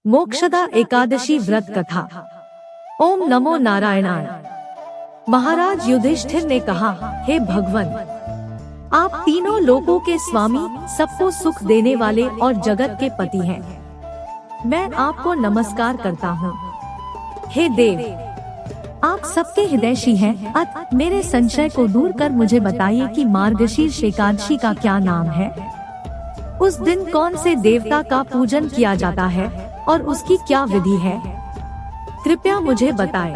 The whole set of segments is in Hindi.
मोक्षदा एकादशी व्रत कथा। ओम नमो नारायणाय। महाराज युधिष्ठिर ने कहा, हे भगवान, आप तीनों लोकों के स्वामी, सबको सुख देने वाले और जगत के पति हैं। मैं आपको नमस्कार करता हूँ। हे देव, आप सबके हितैषी हैं। अतः मेरे संशय को दूर कर मुझे बताइए कि मार्गशीर्ष एकादशी का क्या नाम है। उस दिन कौन से देवता का पूजन किया जाता है और उसकी क्या विधि है, कृपया मुझे बताएं।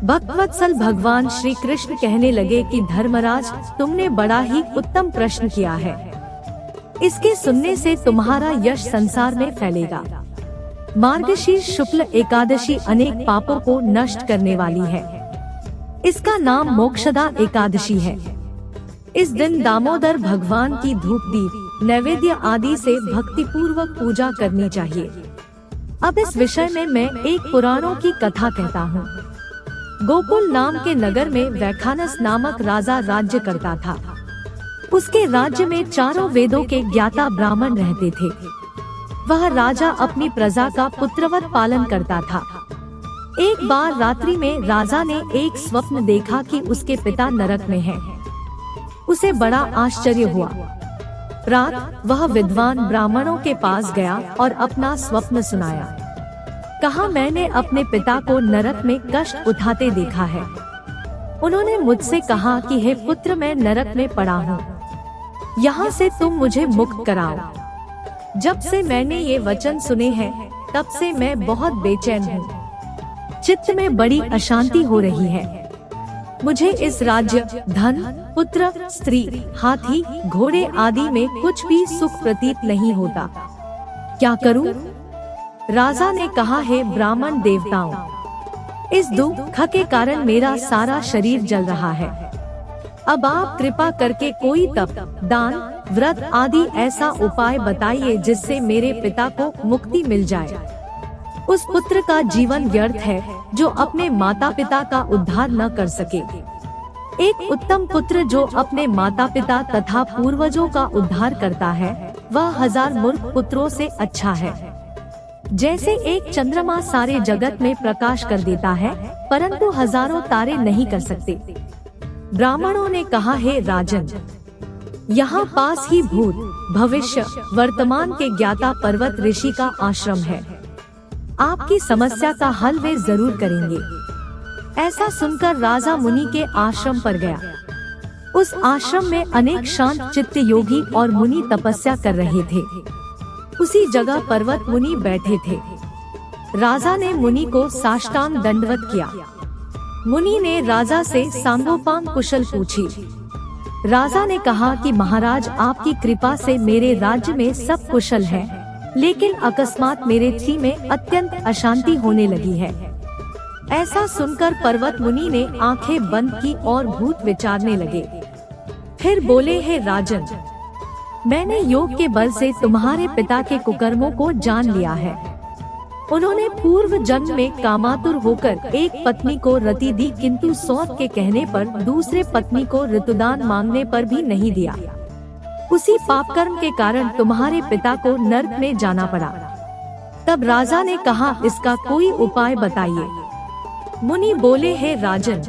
भक्तवत्सल भगवान श्री कृष्ण कहने लगे कि धर्मराज, तुमने बड़ा ही उत्तम प्रश्न किया है। इसके सुनने से तुम्हारा यश संसार में फैलेगा। मार्गशीर्ष शुक्ल एकादशी अनेक पापों को नष्ट करने वाली है। इसका नाम मोक्षदा एकादशी है। इस दिन दामोदर भगवान की धूप दीप नैवेद्य आदि से भक्तिपूर्वक पूजा करनी चाहिए। अब इस विषय में मैं एक पुराणों की कथा कहता हूँ। गोकुल नाम के नगर में वैखानस नामक राजा राज्य करता था। उसके राज्य में चारों वेदों के ज्ञाता ब्राह्मण रहते थे। वह राजा अपनी प्रजा का पुत्रवत पालन करता था। एक बार रात्रि में राजा ने एक स्वप्न देखा कि उसके पिता नरक में हैं। उसे बड़ा आश्चर्य हुआ। रात वह विद्वान ब्राह्मणों के पास गया और अपना स्वप्न सुनाया। कहा, मैंने अपने पिता को नरक में कष्ट उठाते देखा है। उन्होंने मुझसे कहा कि हे पुत्र, मैं नरक में पड़ा हूँ, यहाँ से तुम मुझे मुक्त कराओ। जब से मैंने ये वचन सुने हैं, तब से मैं बहुत बेचैन हूँ। चित्त में बड़ी अशांति हो रही है। मुझे इस राज्य, धन, पुत्र, स्त्री, हाथी, घोड़े आदि में कुछ भी सुख प्रतीत नहीं होता। क्या करूं? राजा ने कहा, हे ब्राह्मण देवताओं, इस दुख के कारण मेरा सारा शरीर जल रहा है। अब आप कृपा करके कोई तप, दान, व्रत आदि ऐसा उपाय बताइए जिससे मेरे पिता को मुक्ति मिल जाए। उस पुत्र का जीवन व्यर्थ है जो अपने माता पिता का उद्धार न कर सके। एक उत्तम पुत्र जो अपने माता पिता तथा पूर्वजों का उद्धार करता है, वह 1000 मूर्ख पुत्रों से अच्छा है। जैसे एक चंद्रमा सारे जगत में प्रकाश कर देता है, परंतु हजारों तारे नहीं कर सकते। ब्राह्मणों ने कहा, हे राजन, यहाँ पास ही भूत, भविष्य, वर्तमान के ज्ञाता पर्वत ऋषि का आश्रम है। आपकी समस्या का हल वे जरूर करेंगे। ऐसा सुनकर राजा मुनि के आश्रम पर गया। उस आश्रम में अनेक शांत चित्त योगी और मुनि तपस्या कर रहे थे। उसी जगह पर्वत मुनि बैठे थे। राजा ने मुनि को साष्टांग दंडवत किया। मुनि ने राजा से सांगोपांग कुशल पूछी। राजा ने कहा कि महाराज, आपकी कृपा से मेरे राज्य में सब कुशल है, लेकिन अकस्मात मेरे चित्त में अत्यंत अशांति होने लगी है। ऐसा सुनकर पर्वत मुनि ने आंखें बंद की और भूत विचारने लगे। फिर बोले, हे राजन, मैंने योग के बल से तुम्हारे पिता के कुकर्मों को जान लिया है। उन्होंने पूर्व जन्म में कामातुर होकर एक पत्नी को रति दी, किंतु सौत के कहने पर दूसरे पत्नी को ऋतुदान मांगने पर भी नहीं दिया। उसी पाप कर्म के कारण तुम्हारे पिता को नरक में जाना पड़ा। तब राजा ने कहा, इसका कोई उपाय बताइए। मुनि बोले, हे राजन,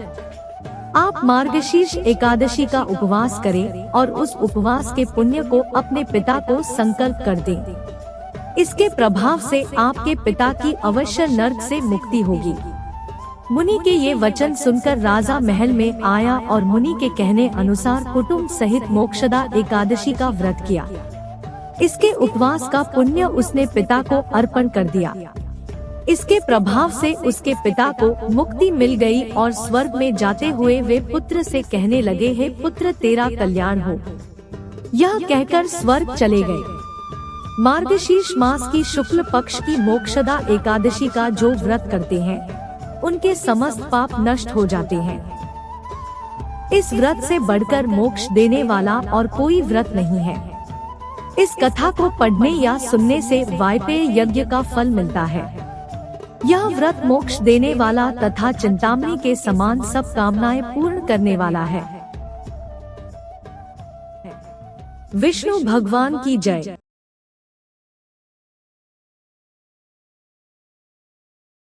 आप मार्गशीर्ष एकादशी का उपवास करें और उस उपवास के पुण्य को अपने पिता को संकल्प कर दें। इसके प्रभाव से आपके पिता की अवश्य नरक से मुक्ति होगी। मुनि के ये वचन सुनकर राजा महल में आया और मुनि के कहने अनुसार कुटुंब सहित मोक्षदा एकादशी का व्रत किया। इसके उपवास का पुण्य उसने पिता को अर्पण कर दिया। इसके प्रभाव से उसके पिता को मुक्ति मिल गई और स्वर्ग में जाते हुए वे पुत्र से कहने लगे, हे पुत्र, तेरा कल्याण हो। यह कहकर स्वर्ग चले गए। मार्गशीर्ष मास की शुक्ल पक्ष की मोक्षदा एकादशी का जो व्रत करते हैं, उनके समस्त पाप नष्ट हो जाते हैं। इस व्रत से बढ़कर मोक्ष देने वाला और कोई व्रत नहीं है। इस कथा को पढ़ने या सुनने से वायपेय यज्ञ का फल मिलता है। यह व्रत मोक्ष देने वाला तथा चिंतामणि के समान सब कामनाएं पूर्ण करने वाला है। विष्णु भगवान की जय।